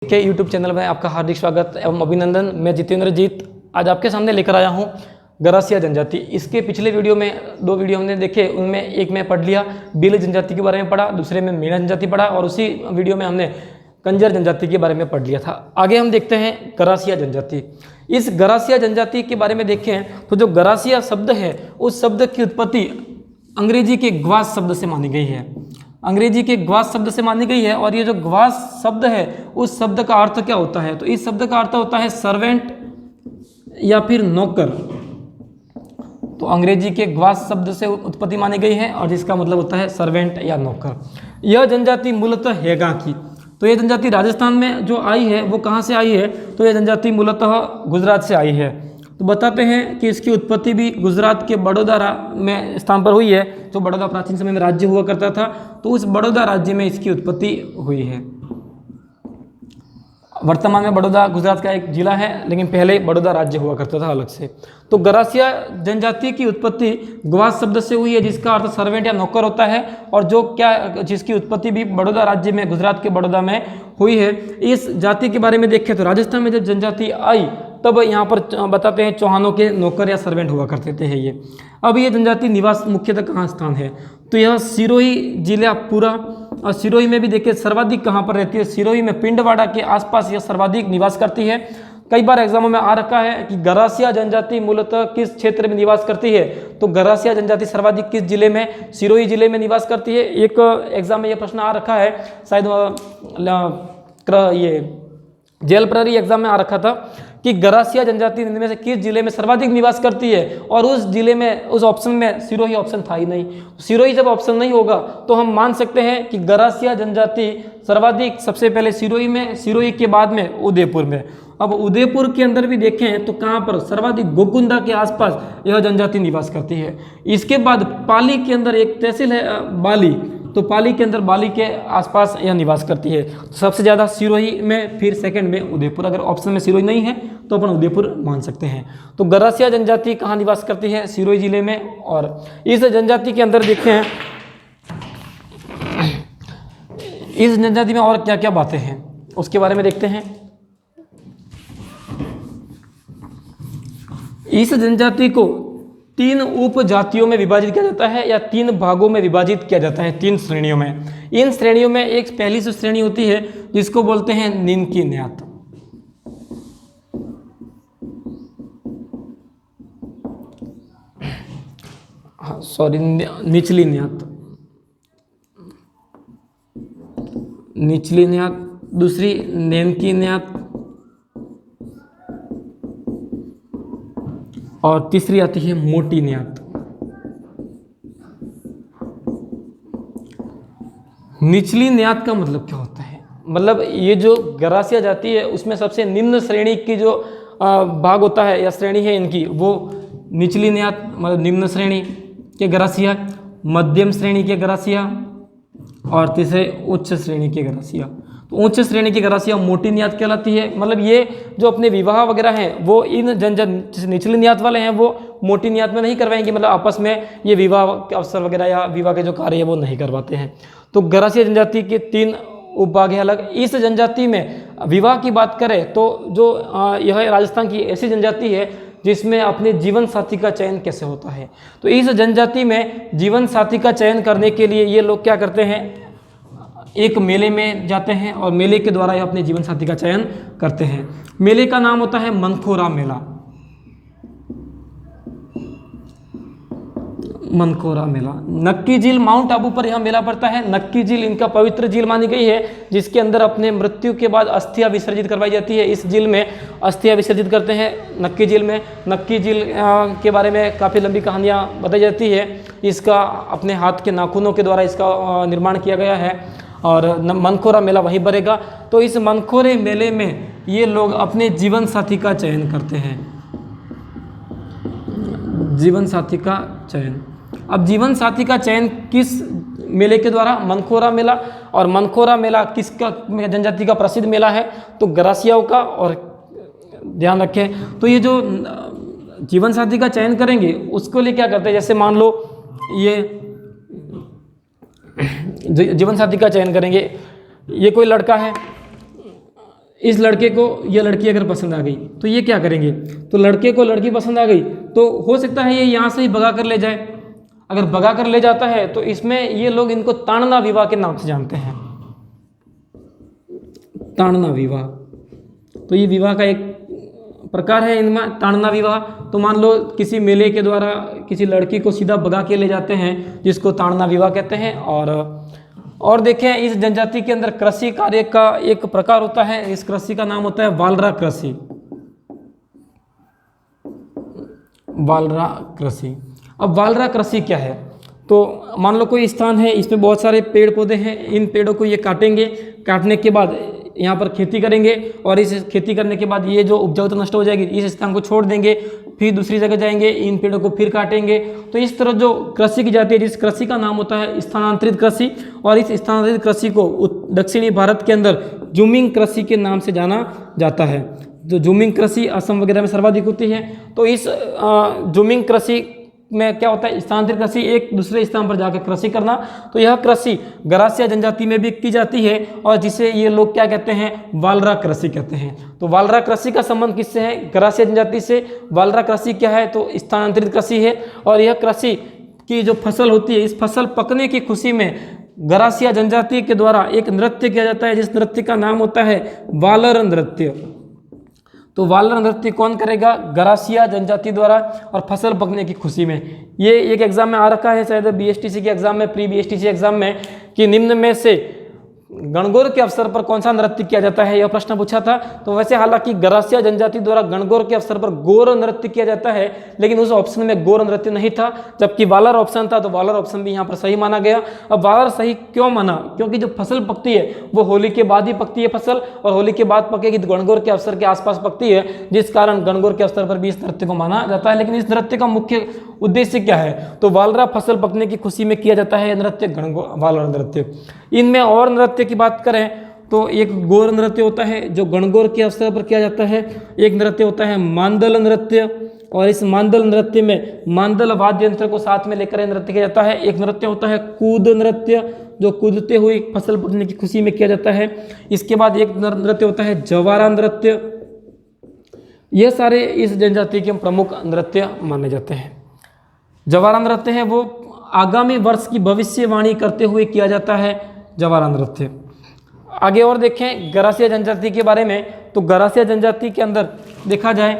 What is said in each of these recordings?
के YouTube channel में आपका हार्दिक स्वागत एवं अभिनंदन। मैं जितेंद्र जीत आज आपके सामने लेकर आया हूँ गरासिया जनजाति। इसके पिछले वीडियो में दो वीडियो हमने देखे, उनमें एक में पढ़ लिया भील जनजाति के बारे में पढ़ा, दूसरे में मीणा जनजाति पढ़ा और उसी वीडियो में हमने कंजर जनजाति के बारे में पढ़ लिया था। आगे हम देखते हैं गरासिया जनजाति। इस गरासिया जनजाति के बारे में देखें तो जो गरासिया शब्द है उस शब्द की उत्पत्ति अंग्रेजी के ग्वास शब्द से मानी गई है। अंग्रेजी के ग्वास शब्द से मानी गई है और ये जो ग्वास शब्द है उस शब्द का अर्थ क्या होता है, तो इस शब्द का अर्थ होता है सर्वेंट या फिर नौकर। तो अंग्रेजी के ग्वास शब्द से उत्पत्ति मानी गई है और जिसका मतलब होता है सर्वेंट या नौकर। यह जनजाति मूलतः हेगा की, तो यह जनजाति राजस्थान में जो आई है वो कहाँ से आई है, तो यह जनजाति मूलतः गुजरात से आई है। तो बताते हैं कि इसकी उत्पत्ति भी गुजरात के बड़ौदा में स्थान पर हुई है। जो बड़ौदा प्राचीन समय में राज्य हुआ करता था, तो उस बड़ौदा राज्य में इसकी उत्पत्ति हुई है। वर्तमान में बड़ौदा गुजरात का एक जिला है, लेकिन पहले बड़ौदा राज्य हुआ करता था अलग से। तो गरासिया जनजाति की उत्पत्ति ग्वास शब्द से हुई है जिसका अर्थ सर्वेंट या नौकर होता है और जिसकी उत्पत्ति भी बड़ौदा राज्य में गुजरात के बड़ौदा में हुई है। इस जाति के बारे में देखें तो राजस्थान में जब जनजाति आई तब यहाँ पर बताते हैं चौहानों के नौकर या सर्वेंट हुआ करते थे ये। अब ये जनजाति निवास मुख्यतः कहाँ स्थान है, तो यह सिरोही जिला पूरा, और सिरोही में भी देखिए सर्वाधिक कहाँ पर रहती है, सिरोही में पिंडवाड़ा के आसपास यह सर्वाधिक निवास करती है। कई बार एग्जामों में आ रखा है कि गरासिया जनजाति मूलतः किस क्षेत्र में निवास करती है, तो गरासिया जनजाति सर्वाधिक किस जिले में, सिरोही जिले में निवास करती है। एक एग्जाम में यह प्रश्न आ रखा है, शायद ये जेल प्रहरी एग्जाम में आ रखा था कि गरासिया जनजाति इनमें से किस जिले में सर्वाधिक निवास करती है, और उस जिले में उस ऑप्शन में सिरोही ऑप्शन था ही नहीं। सिरोही जब ऑप्शन नहीं होगा तो हम मान सकते हैं कि गरासिया जनजाति सर्वाधिक सबसे पहले सिरोही में, सिरोही के बाद में उदयपुर में। अब उदयपुर के अंदर भी देखें तो कहाँ पर सर्वाधिक गोकुंदा के आसपास यह जनजाति निवास करती है। इसके बाद पाली के अंदर एक तहसील है बाली, तो पाली के अंदर बाली के आसपास यह निवास करती है। सबसे ज़्यादा सिरोही में, फिर सेकंड में उदयपुर। अगर ऑप्शन में सिरोही नहीं है तो अपन उदयपुर मान सकते हैं। तो गरासिया जनजाति कहाँ निवास करती है, सिरोही जिले में। और इस जनजाति के अंदर देखें इस जनजाति में और क्या क्या बातें हैं उसके बारे में देखते हैं। इस जनजाति को 3 उपजातियों में विभाजित किया जाता है या 3 भागों में विभाजित किया जाता है, 3 श्रेणियों में। इन श्रेणियों में एक पहली श्रेणी होती है जिसको बोलते हैं निनकी न्यात। निचली न्यात, निचली न्यात। दूसरी नेनकी न्यात और तीसरी आती है मोटी न्यात। निचली न्यात का मतलब क्या होता है, मतलब ये जो गरासिया जाति है उसमें सबसे निम्न श्रेणी की जो भाग होता है या श्रेणी है इनकी, वो निचली न्यात मतलब निम्न श्रेणी के गरासिया, मध्यम श्रेणी के गरासिया और तीसरे उच्च श्रेणी के गरासिया। तो उच्च श्रेणी की गरासिया मोटी न्यात कहलाती है। मतलब ये जो अपने विवाह वगैरह हैं वो इन निचली न्यात वाले हैं वो मोटी न्यात में नहीं करवाएंगे, मतलब आपस में ये विवाह के अवसर वगैरह या विवाह के जो कार्य है वो नहीं करवाते हैं। तो गरासिया जनजाति के 3 उपभाग है अलग। इस जनजाति में विवाह की बात करें तो जो यह राजस्थान की ऐसी जनजाति है जिसमें अपने जीवन साथी का चयन कैसे होता है। तो इस जनजाति में जीवन साथी का चयन करने के लिए ये लोग क्या करते हैं, एक मेले में जाते हैं और मेले के द्वारा ये अपने जीवन साथी का चयन करते हैं। मेले का नाम होता है मनखोरा मेला। मनखोरा मेला। नक्की झील माउंट आबू पर यह मेला पड़ता है। नक्की झील इनका पवित्र झील मानी गई है जिसके अंदर अपने मृत्यु के बाद अस्थियां विसर्जित करवाई जाती है। इस झील में अस्थियां विसर्जित करते हैं नक्की झील में। नक्की झील के बारे में काफ़ी लंबी कहानियां बताई जाती है। इसका अपने हाथ के नाखूनों के द्वारा इसका निर्माण किया गया है और मनखोरा मेला वहीं भरेगा। तो इस मनखोरे मेले में ये लोग अपने जीवन साथी का चयन करते हैं, जीवन साथी का चयन। अब जीवन साथी का चयन किस मेले के द्वारा, मनखोरा मेला। और मनखोरा मेला किसका जनजाति का प्रसिद्ध मेला है, तो गरासियाओं का। और ध्यान रखें तो ये जो जीवन साथी का चयन करेंगे उसको लिए क्या करते हैं, जैसे मान लो ये जीवन साथी का चयन करेंगे, ये कोई लड़का है, इस लड़के को या लड़की अगर पसंद आ गई तो ये क्या करेंगे, तो लड़के को लड़की पसंद आ गई तो हो सकता है ये यहाँ से ही भगा कर ले जाए। अगर भगा कर ले जाता है तो इसमें ये लोग इनको ताड़ना विवाह के नाम से जानते हैं, ताड़ना विवाह। तो ये विवाह का एक प्रकार है इनमें, ताड़ना विवाह। तो मान लो किसी मेले के द्वारा किसी लड़की को सीधा भगा के ले जाते हैं, जिसको ताड़ना विवाह कहते हैं। और देखें इस जनजाति के अंदर कृषि कार्य का एक प्रकार होता है, इस कृषि का नाम होता है वालरा कृषि। वालरा कृषि। अब वालरा कृषि क्या है, तो मान लो कोई स्थान है, इसमें बहुत सारे पेड़ पौधे हैं, इन पेड़ों को ये काटेंगे, काटने के बाद यहाँ पर खेती करेंगे और इस खेती करने के बाद ये जो उपजाऊता नष्ट हो जाएगी, इस स्थान को छोड़ देंगे, फिर दूसरी जगह जाएंगे, इन पेड़ों को फिर काटेंगे। तो इस तरह जो कृषि की जाती है, जिस कृषि का नाम होता है स्थानांतरित कृषि। और इस स्थानांतरित कृषि को दक्षिणी भारत के अंदर जूमिंग कृषि के नाम से जाना जाता है। जो जूमिंग कृषि असम वगैरह में सर्वाधिक होती है। तो इस जूमिंग कृषि में क्या होता है, स्थानांतरित कृषि, एक दूसरे स्थान पर जाकर कृषि करना। तो यह कृषि गरासिया जनजाति में भी की जाती है और जिसे ये लोग क्या कहते हैं, वालरा कृषि कहते हैं। तो वालरा कृषि का संबंध किससे है, गरासिया जनजाति से। वालरा कृषि क्या है, तो स्थानांतरित कृषि है। और यह कृषि की जो फसल होती है, इस फसल पकने की खुशी में गरासिया जनजाति के द्वारा एक नृत्य किया जाता है, जिस नृत्य का नाम होता है वालर नृत्य। तो वालर नृत्य कौन करेगा, गरासिया जनजाति द्वारा, और फसल पकने की खुशी में। ये एक एग्जाम में आ रखा है शायद बीएसटीसी के एग्जाम में, प्री बीएसटीसी एग्जाम में, कि निम्न में से गणगौर के अवसर पर कौन सा नृत्य किया जाता है, यह प्रश्न पूछा था। तो वैसे हालांकि गरासिया जनजाति द्वारा गणगौर के अवसर पर गौर नृत्य किया जाता है, लेकिन उस ऑप्शन में गौर नृत्य नहीं था, जबकि वालर ऑप्शन था। तो वालर ऑप्शन भी यहाँ पर सही माना गया। अब वालर सही क्यों माना, क्योंकि जो फसल पकती है वो होली के बाद ही पकती है फसल, और होली के बाद पकेगी तो गणगौर के अवसर के आसपास पकती है, जिस कारण गणगौर के अवसर पर भी इस नृत्य को माना जाता है। लेकिन इस नृत्य का मुख्य उद्देश्य क्या है, तो वालरा फसल पकने की खुशी में किया जाता है नृत्य, गणगौर वालर नृत्य। इनमें और नृत्य की बात करें तो एक गौर नृत्य होता है जो गणगौर के अवसर पर किया जाता है। एक नृत्य होता है मांदल नृत्य, और इस मांदल नृत्य में मांदल वाद्य यंत्र को साथ में लेकर नृत्य किया जाता है। एक नृत्य होता है कूद नृत्य, जो कूदते हुए फसल पकने की खुशी में किया जाता है। इसके बाद एक नृत्य होता है जवारा नृत्य। ये सारे इस जनजाति के प्रमुख नृत्य माने जाते हैं। जवारा नृत्य है वो आगामी वर्ष की भविष्यवाणी करते हुए किया जाता है, जवारा नृत्य। आगे और देखें गरासिया जनजाति के बारे में, तो गरासिया जनजाति के अंदर देखा जाए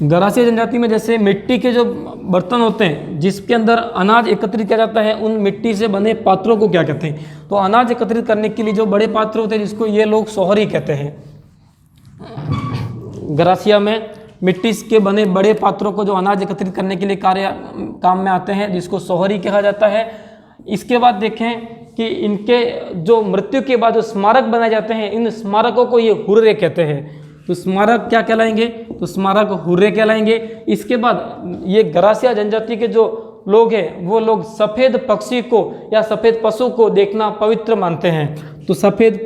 गरासिया जनजाति में जैसे मिट्टी के जो बर्तन होते हैं जिसके अंदर अनाज एकत्रित किया जाता है, उन मिट्टी से बने पात्रों को क्या कहते हैं, तो अनाज एकत्रित करने के लिए जो बड़े पात्र होते हैं जिसको ये लोग सोहरी कहते हैं। गरासिया में मिट्टी के बने बड़े पात्रों को जो अनाज एकत्रित करने के लिए काम में आते हैं, जिसको सोहरी कहा जाता है। इसके बाद देखें कि इनके जो मृत्यु के बाद जो स्मारक बनाए जाते हैं, इन स्मारकों को ये हुर्रे कहते हैं। तो स्मारक क्या कहलाएंगे, तो स्मारक हुर्रे कहलाएंगे। इसके बाद ये गरासिया जनजाति के जो लोग हैं वो लोग सफ़ेद पक्षी को या सफ़ेद पशु को देखना पवित्र मानते हैं। तो सफ़ेद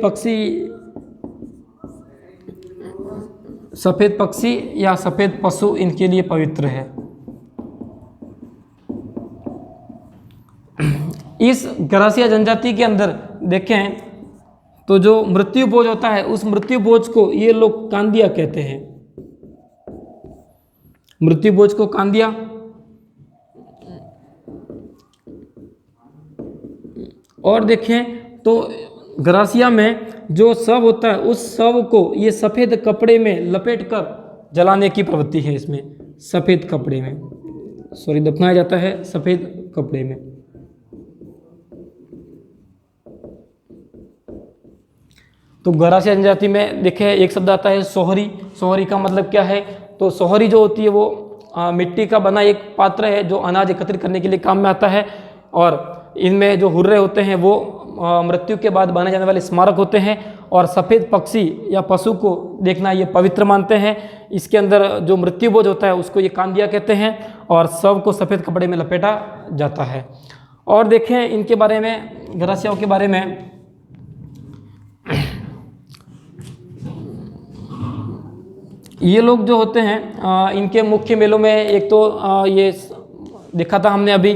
पक्षी या सफ़ेद पशु इनके लिए पवित्र है। इस गरासिया जनजाति के अंदर देखें तो जो मृत्यु भोज होता है, उस मृत्यु भोज को ये लोग कांदिया कहते हैं। मृत्यु भोज को कांदिया। और देखें तो गरासिया में जो शव होता है, उस शव को ये सफ़ेद कपड़े में लपेटकर जलाने की प्रवृत्ति है। इसमें सफ़ेद कपड़े में दफनाया जाता है, सफ़ेद कपड़े में। तो गरासिया जनजाति में देखे एक शब्द आता है सोहरी। सोहरी का मतलब क्या है, तो सोहरी जो होती है वो मिट्टी का बना एक पात्र है जो अनाज एकत्रित करने के लिए काम में आता है। और इनमें जो हुर्रे होते हैं वो मृत्यु के बाद बनाए जाने वाले स्मारक होते हैं। और सफ़ेद पक्षी या पशु को देखना ये पवित्र मानते हैं। इसके अंदर जो मृत्यु भोज होता है उसको ये कांदिया कहते हैं, और शव को सफ़ेद कपड़े में लपेटा जाता है। और देखें इनके बारे में, गरासियाओं के बारे में, ये लोग जो होते हैं इनके मुख्य मेलों में एक तो ये देखा था हमने अभी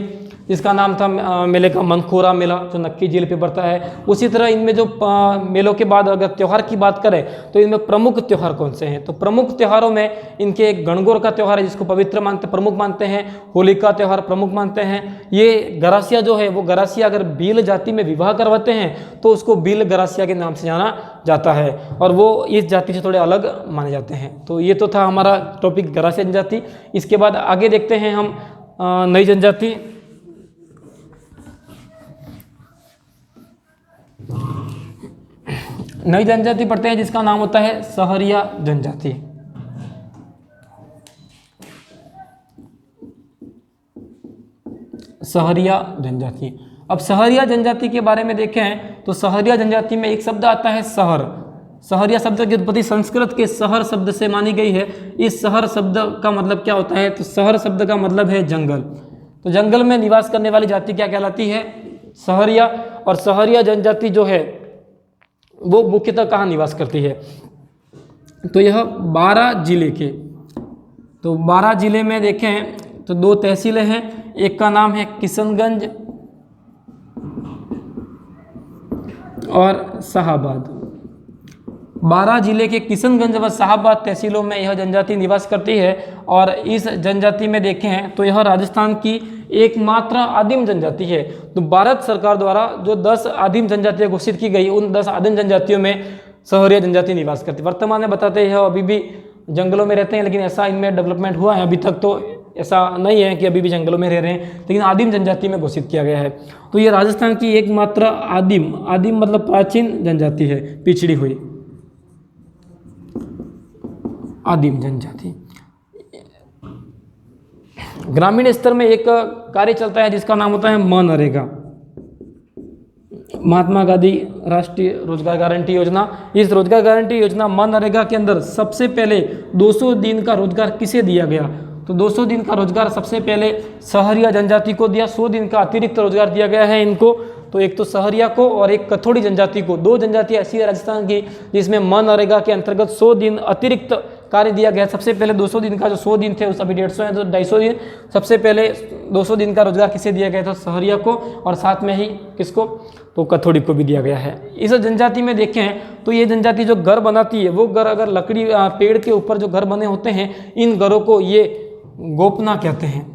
जिसका नाम था मेले का मनखोरा मेला, जो नक्की झील पे पड़ता है। उसी तरह इनमें जो मेलों के बाद अगर त्यौहार की बात करें तो इनमें प्रमुख त्यौहार कौन से हैं, तो प्रमुख त्योहारों में इनके एक गणगौर का त्यौहार है जिसको पवित्र मानते प्रमुख मानते हैं, होली का त्यौहार प्रमुख मानते हैं। ये गरासिया जो है वो गरासिया अगर भील जाति में विवाह करवाते हैं तो उसको भील गरासिया के नाम से जाना जाता है और वो इस जाति से थोड़े अलग माने जाते हैं। तो ये तो था हमारा टॉपिक गरासिया जनजाति। इसके बाद आगे देखते हैं हम नई जनजाति। नई जनजाति पढ़ते हैं जिसका नाम होता है सहरिया जनजाति। सहरिया जनजाति। अब सहरिया जनजाति के बारे में देखें तो सहरिया जनजाति में एक शब्द आता है सहर। सहरिया शब्द की उत्पत्ति संस्कृत के सहर शब्द से मानी गई है। इस सहर शब्द का मतलब क्या होता है, तो सहर शब्द का मतलब है जंगल। तो जंगल में निवास करने वाली जाति क्या कहलाती है, सहरिया। और सहरिया जनजाति जो है वो मुख्यतः कहाँ निवास करती है, तो यह 12 जिले के, तो 12 जिले में देखें तो 2 तहसीलें हैं, एक का नाम है किशनगंज और शाहाबाद। 12 जिले के किशनगंज व शाहाबाद तहसीलों में यह जनजाति निवास करती है। और इस जनजाति में देखें तो यह राजस्थान की एकमात्र आदिम जनजाति है। तो भारत सरकार द्वारा जो 10 आदिम जनजातियाँ घोषित की गई, उन 10 आदिम जनजातियों में सहरिया जनजाति निवास करती है। वर्तमान में बताते हैं अभी भी जंगलों में रहते हैं, लेकिन ऐसा इनमें डेवलपमेंट हुआ है, अभी तक तो ऐसा नहीं है कि अभी भी जंगलों में रह रहे हैं, लेकिन आदिम जनजाति में घोषित किया गया है। तो ये राजस्थान की एकमात्र आदिम मतलब प्राचीन जनजाति है, पिछड़ी हुई आदिम जनजाति। ग्रामीण स्तर में एक कार्य चलता है जिसका नाम होता है मनरेगा, महात्मा गांधी राष्ट्रीय रोजगार गारंटी योजना। इस रोजगार गारंटी योजना मनरेगा के अंदर सबसे पहले 200 दिन का रोजगार किसे दिया गया, तो 200 दिन का रोजगार सबसे पहले सहरिया जनजाति को दिया। 100 दिन का अतिरिक्त रोजगार दिया गया है इनको, तो एक तो सहरिया को और एक कथोड़ी जनजाति को। 2 जनजाति ऐसी है राजस्थान की जिसमें मनरेगा के अंतर्गत 100 दिन अतिरिक्त कार्य दिया गया। सबसे पहले 200 दिन का जो 100 दिन थे उस अभी 150 है तो 250 दिन। सबसे पहले 200 दिन का रोजगार किसे दिया गया था, सहरिया को, और साथ में ही किसको, तो कथोड़ी को भी दिया गया है। इस जनजाति में देखें तो ये जनजाति जो घर बनाती है वो घर अगर लकड़ी पेड़ के ऊपर जो घर बने होते हैं, इन घरों को ये गोपना कहते हैं,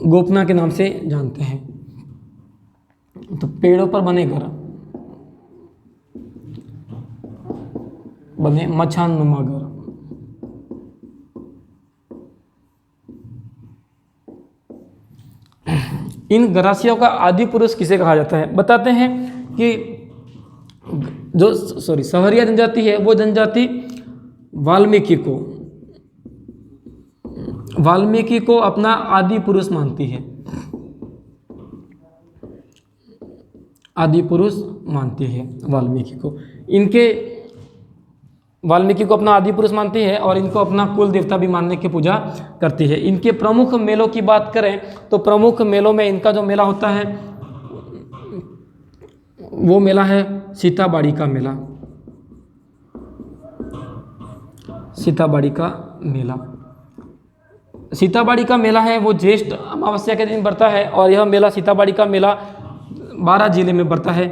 गोपना के नाम से जानते हैं। तो पेड़ों पर बने घर बने मचान नुमा घर। इन गरासियों का आदि पुरुष किसे कहा जाता है, बताते हैं कि जो सहरिया जनजाति है वो जनजाति वाल्मीकि को अपना आदि पुरुष मानती है, आदि पुरुष मानती है वाल्मीकि को अपना आदि पुरुष मानती है और इनको अपना कुल देवता भी मानने की पूजा करती है। इनके प्रमुख मेलों की बात करें तो प्रमुख मेलों में इनका जो मेला होता है वो मेला है सीताबाड़ी का मेला। सीताबाड़ी का मेला है वो ज्येष्ठ अमावस्या के दिन बढ़ता है और यह मेला सीताबाड़ी का मेला 12 जिले में बढ़ता है।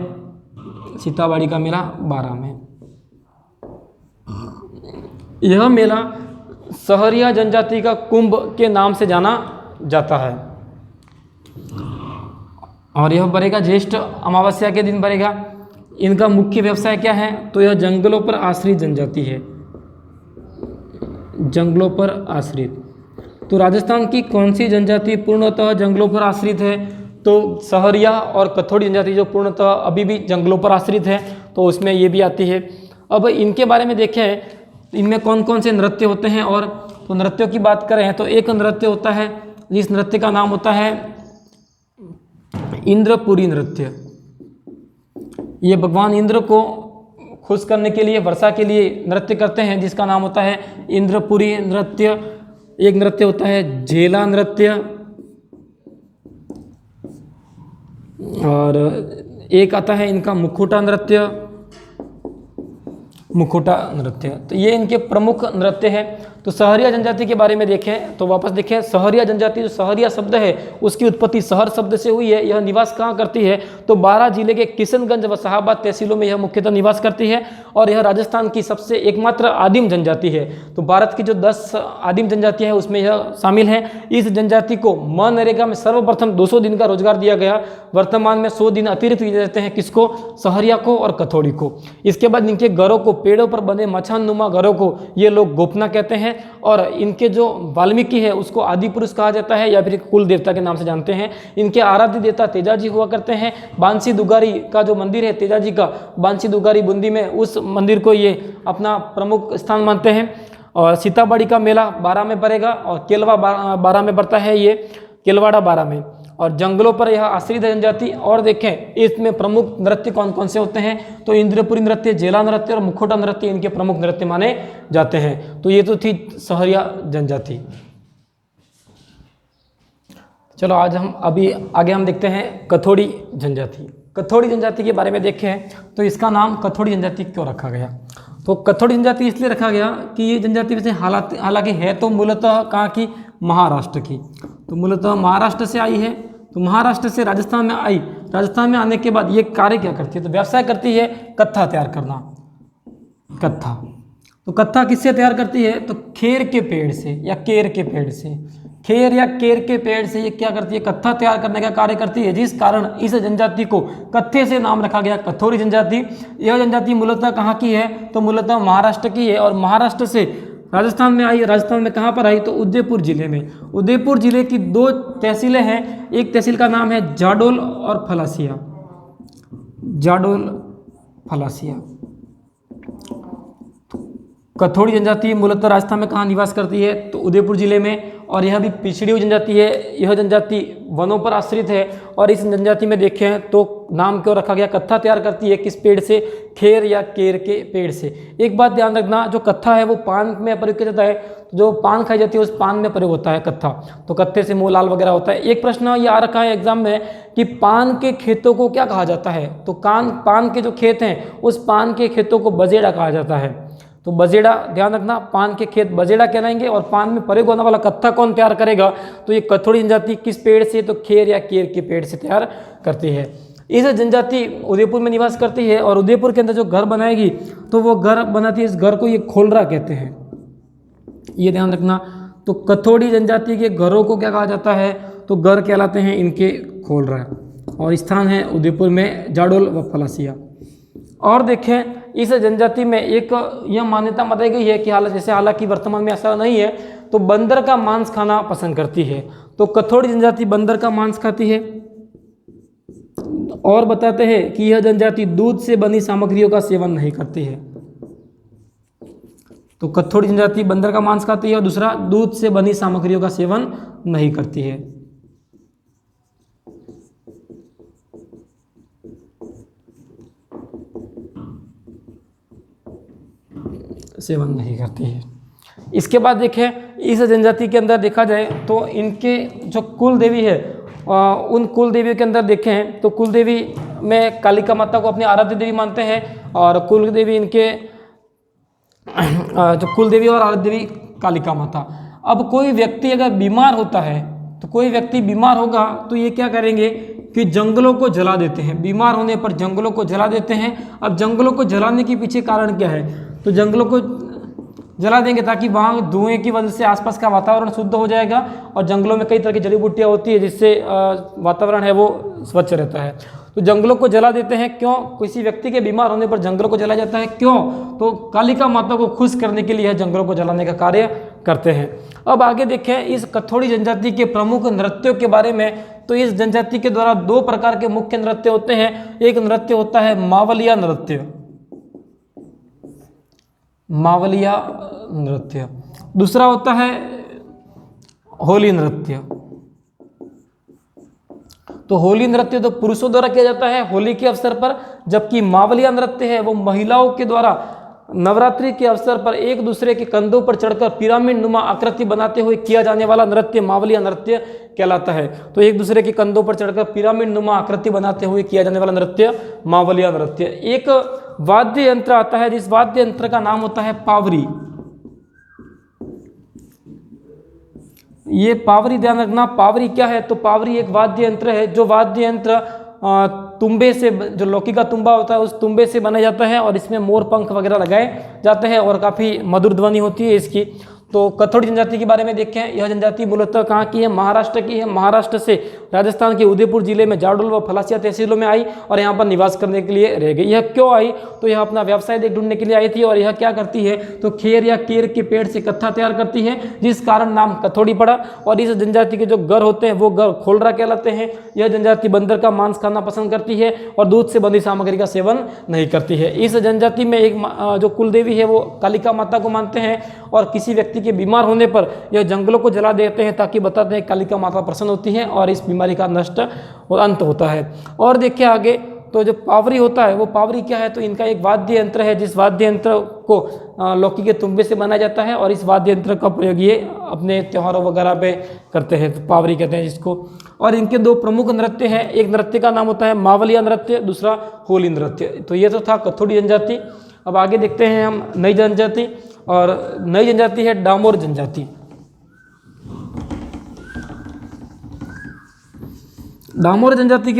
सीताबाड़ी का मेला 12 में। यह मेला सहरिया जनजाति का कुंभ के नाम से जाना जाता है और यह बढ़ेगा ज्येष्ठ अमावस्या के दिन बढ़ेगा। इनका मुख्य व्यवसाय क्या है, तो यह जंगलों पर आश्रित जनजाति है, जंगलों पर आश्रित। तो राजस्थान की कौन सी जनजाति पूर्णतः जंगलों पर आश्रित है, तो सहरिया और कथोड़ी जनजाति जो पूर्णतः अभी भी जंगलों पर आश्रित है, तो उसमें ये भी आती है। अब इनके बारे में देखें इनमें कौन कौन से नृत्य होते हैं, और तो नृत्यों की बात करें तो एक नृत्य होता है जिस नृत्य का नाम होता है इंद्रपुरी नृत्य। ये भगवान इंद्र को खुश करने के लिए, वर्षा के लिए नृत्य करते हैं जिसका नाम होता है इंद्रपुरी नृत्य। एक नृत्य होता है झेला नृत्य और एक आता है इनका मुखोटा नृत्य। तो ये इनके प्रमुख नृत्य है। तो सहरिया जनजाति के बारे में देखें तो वापस देखें, सहरिया जनजाति जो सहरिया शब्द है उसकी उत्पत्ति शहर शब्द से हुई है। यह निवास कहाँ करती है, तो बारां जिले के किशनगंज व शाहाबाद तहसीलों में यह मुख्यतः निवास करती है और यह राजस्थान की सबसे एकमात्र आदिम जनजाति है। तो भारत की जो 10 आदिम जनजातियाँ हैं उसमें यह शामिल है। इस जनजाति को मनरेगा में सर्वप्रथम 200 दिन का रोजगार दिया गया। वर्तमान में 100 दिन अतिरिक्त दिए जाते हैं, किसको, सहरिया को और कथोड़ी को। इसके बाद इनके घरों को, पेड़ों पर बने मचाननुमा घरों को ये लोग गोपना कहते हैं और इनके जो वाल्मीकि है उसको आदि पुरुष कहा जाता है या फिर कुल देवता के नाम से जानते हैं। इनके आराध्य देवता तेजाजी हुआ करते हैं। बांसी दुगारी का जो मंदिर है तेजाजी का, बांसी दुगारी बूंदी में, उस मंदिर को ये अपना प्रमुख स्थान मानते हैं। और सीताबड़ी का मेला 12 में पड़ेगा और केलवा 12 में पड़ता है, ये केलवाड़ा 12 में। और जंगलों पर यह आश्रित है जनजाति। और देखें इसमें प्रमुख नृत्य कौन कौन से होते हैं, तो इंद्रपुरी नृत्य, जेला नृत्य और मुखोटा नृत्य इनके प्रमुख नृत्य माने जाते हैं। तो ये तो थी सहरिया जनजाति। चलो आज हम आगे हम देखते हैं कथोड़ी जनजाति। कथोड़ी जनजाति के बारे में देखें तो इसका नाम कथोड़ी जनजाति क्यों रखा गया, तो कथोड़ी जनजाति इसलिए रखा गया कि ये जनजाति वैसे हालांकि है तो मूलतः कहाँ की, महाराष्ट्र की। तो मूलतः महाराष्ट्र से आई है। तो महाराष्ट्र से राजस्थान में आई। राजस्थान में आने के बाद ये कार्य क्या करती है, तो व्यवसाय करती है कत्था तैयार करना। कत्था, तो कत्था किससे तैयार करती है, तो खेर के पेड़ से या केर के पेड़ से। खेर या केर के पेड़ से ये क्या करती है, कत्था तैयार करने का कार्य करती है, जिस कारण इस जनजाति को कत्थे से नाम रखा गया, कथोड़ी जनजाति। यह जनजाति मूलतः कहाँ की है, तो मूलतः महाराष्ट्र की है और महाराष्ट्र से राजस्थान में आई। राजस्थान में कहाँ पर आई, तो उदयपुर जिले में। उदयपुर जिले की 2 तहसीलें हैं, एक तहसील का नाम है जाडोल और फलासिया। जाडोल, फलासिया। कथोड़ी जनजाति मूलतः राजस्थान में कहाँ निवास करती है, तो उदयपुर जिले में। और यह भी पिछड़ी हुई जनजाति है। यह जनजाति वनों पर आश्रित है और इस जनजाति में देखें तो नाम क्यों रखा गया, कत्था तैयार करती है किस पेड़ से, खेर या केर के पेड़ से। एक बात ध्यान रखना, जो कत्था है वो पान में प्रयोग किया जाता है, तो जो पान खाई जाती है उस पान में प्रयोग होता है कत्था। तो कत्थे से मुँह लाल वगैरह होता है। एक प्रश्न ये आ रखा है एग्जाम में कि पान के खेतों को क्या कहा जाता है, तो पान के जो खेत हैं उस पान के खेतों को बजेड़ा कहा जाता है। तो बजेड़ा, ध्यान रखना, पान के खेत बजेड़ा कहलाएंगे। और पान में प्रयोग होने वाला कत्था कौन तैयार करेगा, तो ये कथोड़ी जनजाति किस पेड़ से, तो खेर या केर के पेड़ से तैयार करती है। इस जनजाति उदयपुर में निवास करती है और उदयपुर के अंदर जो घर बनाएगी तो वो घर बनाती है, इस घर को ये खोलरा कहते हैं, ये ध्यान रखना। तो कथोड़ी जनजाति के घरों को क्या कहा जाता है, तो घर कहलाते हैं इनके खोलरा। और स्थान है उदयपुर में, जाडोल व फलासिया। और देखें इस जनजाति में एक यह मान्यता बताई गई है कि हालांकि वर्तमान में ऐसा नहीं है, तो बंदर का मांस खाना पसंद करती है। तो कथोड़ी जनजाति बंदर का मांस खाती है। और बताते हैं कि यह जनजाति दूध से बनी सामग्रियों का सेवन नहीं करती है। तो कथोड़ी जनजाति बंदर का मांस खाती है और दूसरा दूध से बनी सामग्रियों का सेवन नहीं करती है। सेवन नहीं करती है। इसके बाद देखें इस जनजाति के अंदर देखा जाए तो इनके जो कुल देवी है, उन कुल देवियों के अंदर देखें तो कुल देवी में कालिका माता को अपनी आराध्य देवी मानते हैं। और कुल देवी इनके जो कुल देवी और आराध्य देवी कालिका माता। अब कोई व्यक्ति अगर बीमार होता है, तो कोई व्यक्ति बीमार होगा तो ये क्या करेंगे कि जंगलों को जला देते हैं। बीमार होने पर जंगलों को जला देते हैं। अब जंगलों को जलाने के पीछे कारण क्या है, तो जंगलों को जला देंगे ताकि वहाँ धुएं की वजह से आसपास का वातावरण शुद्ध हो जाएगा। और जंगलों में कई तरह की जड़ी बूटियाँ होती है जिससे वातावरण है वो स्वच्छ रहता है। तो जंगलों को जला देते हैं क्यों, किसी व्यक्ति के बीमार होने पर जंगलों को जलाया जाता है क्यों, तो कालिका माता को खुश करने के लिए जंगलों को जलाने का कार्य करते हैं। अब आगे देखें इस कथोड़ी जनजाति के प्रमुख नृत्यों के बारे में। तो इस जनजाति के द्वारा 2 प्रकार के मुख्य नृत्य होते हैं। एक नृत्य होता है मावलिया नृत्य, मावलिया नृत्य। दूसरा होता है होली नृत्य। तो होली नृत्य तो पुरुषों द्वारा किया जाता है होली के अवसर पर, जबकि मावलिया नृत्य है वो महिलाओं के द्वारा नवरात्रि के अवसर पर एक दूसरे के कंधों पर चढ़कर पिरामिड नुमा आकृति बनाते हुए किया जाने वाला नृत्य मावलिया नृत्य कहलाता है। तो एक दूसरे के कंधों पर चढ़कर पिरामिड नुमा आकृति बनाते हुए किया जाने वाला नृत्य मावलिया नृत्य। एक वाद्य यंत्र आता है जिस वाद्य यंत्र का नाम होता है पावरी। ये पावरी ध्यान रखना। पावरी क्या है? तो पावरी एक वाद्य यंत्र है, जो वाद्य यंत्र तुम्बे से, जो लौकी का तुम्बा होता है उस तुम्बे से बनाया जाता है और इसमें मोर पंख वगैरह लगाए जाते हैं और काफ़ी मधुर ध्वनि होती है इसकी। तो कथोड़ी जनजाति के बारे में देखें, यह जनजाति मूलतः कहाँ की है? महाराष्ट्र की है। महाराष्ट्र से राजस्थान के उदयपुर जिले में जाडोल व फलासिया तहसीलों में आई और यहाँ पर निवास करने के लिए रह गई। यह क्यों आई? तो यह अपना व्यवसाय देख ढूंढने के लिए आई थी। और यह क्या करती है? तो खेर या केर के पेड़ से कत्था तैयार करती है, जिस कारण नाम कथोड़ी पड़ा। और इस जनजाति के जो गर होते हैं वो गर खोलरा कहलाते हैं। यह जनजाति बंदर का मांस खाना पसंद करती है और दूध से बंधी सामग्री का सेवन नहीं करती है। इस जनजाति में एक जो कुलदेवी है वो कालिका माता को मानते हैं और किसी व्यक्ति के बीमार होने पर यह जंगलों को जला देते हैं, ताकि बताते हैं कालिका माता प्रसन्न होती है और इस बीमारी का नष्ट और अंत होता है। और देखिए आगे, तो जो पावरी होता है वो पावरी क्या है? तो इनका एक वाद्य यंत्र है, जिस वाद्य यंत्र को लौकी के तुम्बे से बनाया जाता है और इस वाद्य यंत्र का प्रयोग ये अपने त्योहारों वगैरह पे करते हैं, तो पावरी कहते हैं जिसको। और इनके दो प्रमुख नृत्य हैं, एक नृत्य का नाम होता है मावलिया नृत्य, दूसरा होली नृत्य। तो ये तो था कथोड़ी जनजाति। अब आगे देखते हैं हम नई जनजाति, और नई जनजाति है डामोर जनजाति। डामोर जनजाति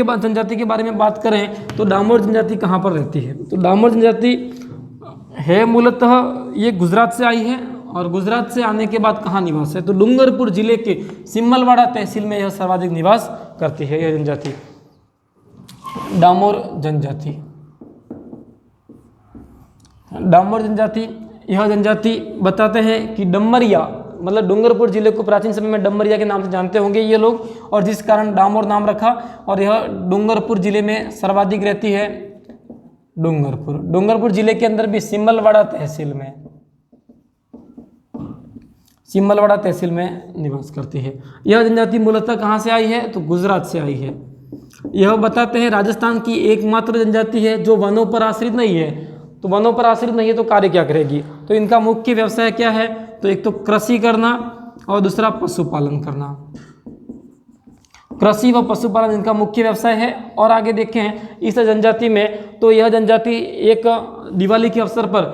के बारे में बात करें तो डामोर जनजाति कहाँ पर रहती है? तो डामोर जनजाति है मूलतः ये गुजरात से आई है और गुजरात से आने के बाद कहाँ निवास है? तो डूंगरपुर जिले के सिमलवाड़ा तहसील में यह सर्वाधिक निवास करती है यह जनजाति, डामोर जनजाति। डामोर जनजाति, यह जनजाति बताते हैं कि डम्मरिया, मतलब डूंगरपुर जिले को प्राचीन समय में डम्मरिया के नाम से जानते होंगे ये लोग, और जिस कारण डामोर नाम रखा। और यह डूंगरपुर जिले में सर्वाधिक रहती है। डूंगरपुर जिले के अंदर भी सिमलवाड़ा तहसील में निवास करती है। यह जनजाति मूलतः कहाँ से आई है? तो गुजरात से आई है। यह बताते हैं राजस्थान की एकमात्र जनजाति है जो वनों पर आश्रित नहीं है। तो वनों पर आश्रित नहीं है तो कार्य क्या करेगी? तो इनका मुख्य व्यवसाय क्या है? तो एक तो कृषि करना और दूसरा पशुपालन करना। कृषि व पशुपालन इनका मुख्य व्यवसाय है। और आगे देखें इस जनजाति में, तो यह जनजाति एक दिवाली के अवसर पर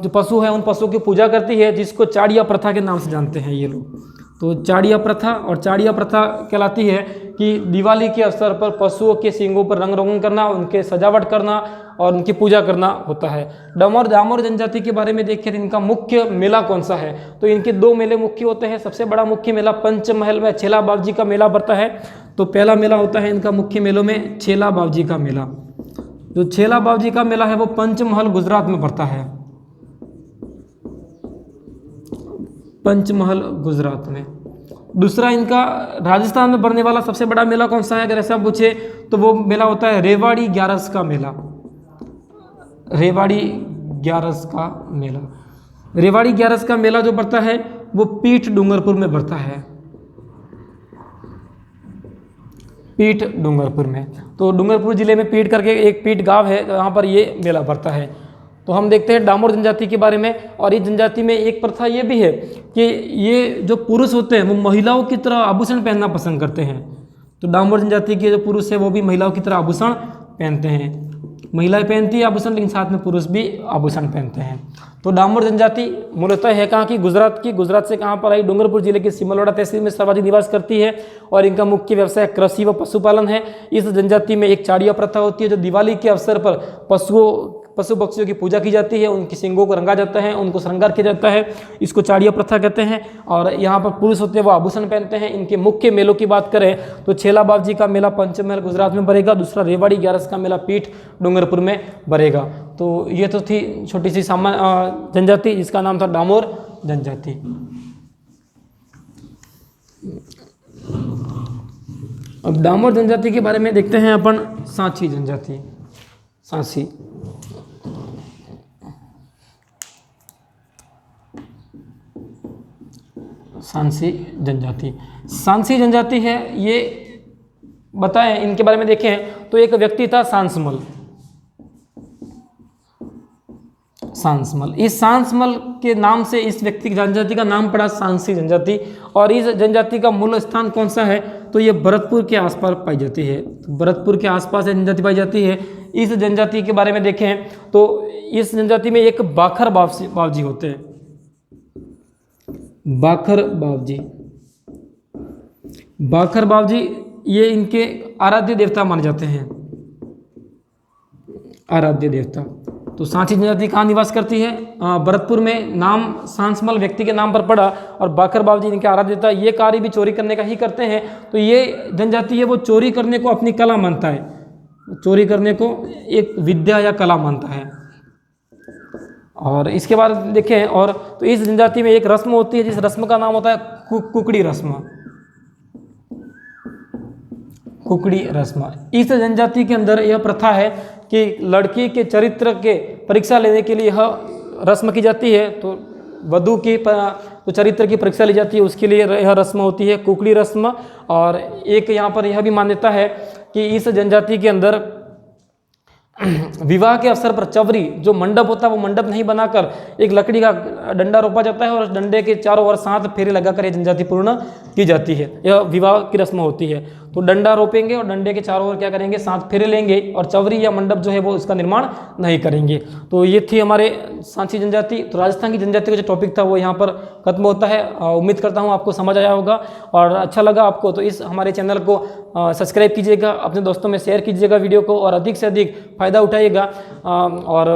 जो पशु है उन पशुओं की पूजा करती है, जिसको चाड़िया प्रथा के नाम से जानते हैं ये लोग। तो चाड़िया प्रथा, और चाड़िया प्रथा कहलाती है कि दिवाली के अवसर पर पशुओं के सींगों पर रंग रोगन करना, उनके सजावट करना और उनकी पूजा करना होता है। डामोर जनजाति के बारे में देखें तो इनका मुख्य मेला कौन सा है? तो इनके दो मेले मुख्य होते हैं। सबसे बड़ा मुख्य मेला पंचमहल में छेला बावजी का मेला पड़ता है। तो पहला मेला होता है इनका मुख्य मेलों में छेला बावजी का मेला। जो छेला बावजी का मेला है वो पंचमहल गुजरात में पड़ता है, पंचमहल गुजरात में। दूसरा इनका राजस्थान में पड़ने वाला सबसे बड़ा मेला कौन सा है अगर ऐसा पूछे तो वो मेला होता है रेवाड़ी ग्यारस का मेला। रेवाड़ी ग्यारस का मेला जो पड़ता है वो पीठ डूंगरपुर में पड़ता है, पीठ डूंगरपुर में। तो डूंगरपुर जिले में पीठ करके एक पीठ गांव है, यहाँ पर ये मेला पड़ता है। तो हम देखते हैं डामोर जनजाति के बारे में। और इस जनजाति में एक प्रथा ये भी है कि ये जो पुरुष होते हैं वो महिलाओं की तरह आभूषण पहनना पसंद करते हैं। तो डामोर जनजाति के जो पुरुष है वो भी महिलाओं की तरह आभूषण पहनते हैं। महिलाएं पहनती है आभूषण, लेकिन साथ में पुरुष भी आभूषण पहनते हैं। तो डामोर जनजाति मूलतः है कहाँ की? गुजरात की। गुजरात से कहाँ पर आई? डूंगरपुर जिले के सिमलवाड़ा तहसील में सर्वाधिक निवास करती है और इनका मुख्य व्यवसाय कृषि व पशुपालन है। इस जनजाति में एक चाड़िया प्रथा होती है, जो दिवाली के अवसर पर पशु पक्षियों की पूजा की जाती है, उनकी सींगों को रंगा जाता है, उनको श्रृंगार किया जाता है, इसको चाड़िया प्रथा कहते हैं। और यहाँ पर पुरुष होते हैं वो आभूषण पहनते हैं। इनके मुख्य मेलों की बात करें तो छेला बावजी का मेला पंचमहल गुजरात में भरेगा, दूसरा रेवाड़ी ग्यारस का मेला पीठ डूंगरपुर में भरेगा। तो ये तो थी छोटी सी सामान्य जनजाति जिसका नाम था डामोर जनजाति। अब डामोर जनजाति के बारे में देखते हैं अपन सांची जनजाति। सांसी जनजाति है ये, बताएं इनके बारे में देखें तो एक व्यक्ति था सांसमल। इस सांसमल के नाम से इस व्यक्ति की जनजाति का नाम पड़ा सांसी जनजाति। और इस जनजाति का मूल स्थान कौन सा है? तो ये भरतपुर के आसपास पाई जाती है। तो भरतपुर के आसपास ये जनजाति पाई जाती है। इस जनजाति के बारे में देखें तो इस जनजाति में एक बाखर बावजी होते हैं, बाखर बावजी। बाखर बाव जी ये इनके आराध्य देवता माने जाते हैं, आराध्य देवता। तो सांची जनजाति कहाँ निवास करती है? भरतपुर में। नाम सांसमल व्यक्ति के नाम पर पड़ा और बाखर बाव जी इनके आराध्य देवता। ये कार्य भी चोरी करने का ही करते हैं। तो ये जनजाति है वो चोरी करने को अपनी कला मानता है, चोरी करने को एक विद्या या कला मानता है। और इसके बाद देखें और तो इस जनजाति में एक रस्म होती है जिस रस्म का नाम होता है कुकड़ी रस्म, कुकड़ी रस्म। इस जनजाति के अंदर यह प्रथा है कि लड़की के चरित्र के परीक्षा लेने के लिए यह रस्म की जाती है। तो वधू की तो चरित्र की परीक्षा ली जाती है, उसके लिए यह रस्म होती है कुकड़ी रस्म। और एक यहाँ पर यह भी मान्यता है कि इस जनजाति के अंदर विवाह के अवसर पर चवरी जो मंडप होता है वो मंडप नहीं बनाकर एक लकड़ी का डंडा रोपा जाता है और उस डंडे के चारों ओर 7 फेरे लगाकर यह जनजाति पूर्ण की जाती है। यह विवाह की रस्म होती है। तो डंडा रोपेंगे और डंडे के चारों ओर क्या करेंगे? 7 फेरे लेंगे और चवरी या मंडप जो है वो उसका निर्माण नहीं करेंगे। तो ये थी हमारे सांची जनजाति। तो राजस्थान की जनजाति का जो टॉपिक था वो यहाँ पर खत्म होता है। उम्मीद करता हूँ आपको समझ आया होगा और अच्छा लगा आपको। तो इस हमारे चैनल को सब्सक्राइब कीजिएगा, अपने दोस्तों में शेयर कीजिएगा वीडियो को और अधिक से अधिक फ़ायदा उठाइएगा। और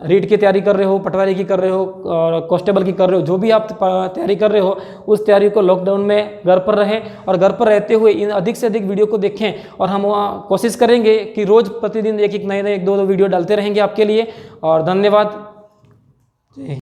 रीट की तैयारी कर रहे हो, पटवारी की कर रहे हो और कांस्टेबल की कर रहे हो, जो भी आप तैयारी कर रहे हो उस तैयारी को लॉकडाउन में घर पर रहें और घर पर रहते हुए इन अधिक से अधिक वीडियो को देखें। और हम कोशिश करेंगे कि रोज़ प्रतिदिन एक नए 1-2 वीडियो डालते रहेंगे आपके लिए। और धन्यवाद।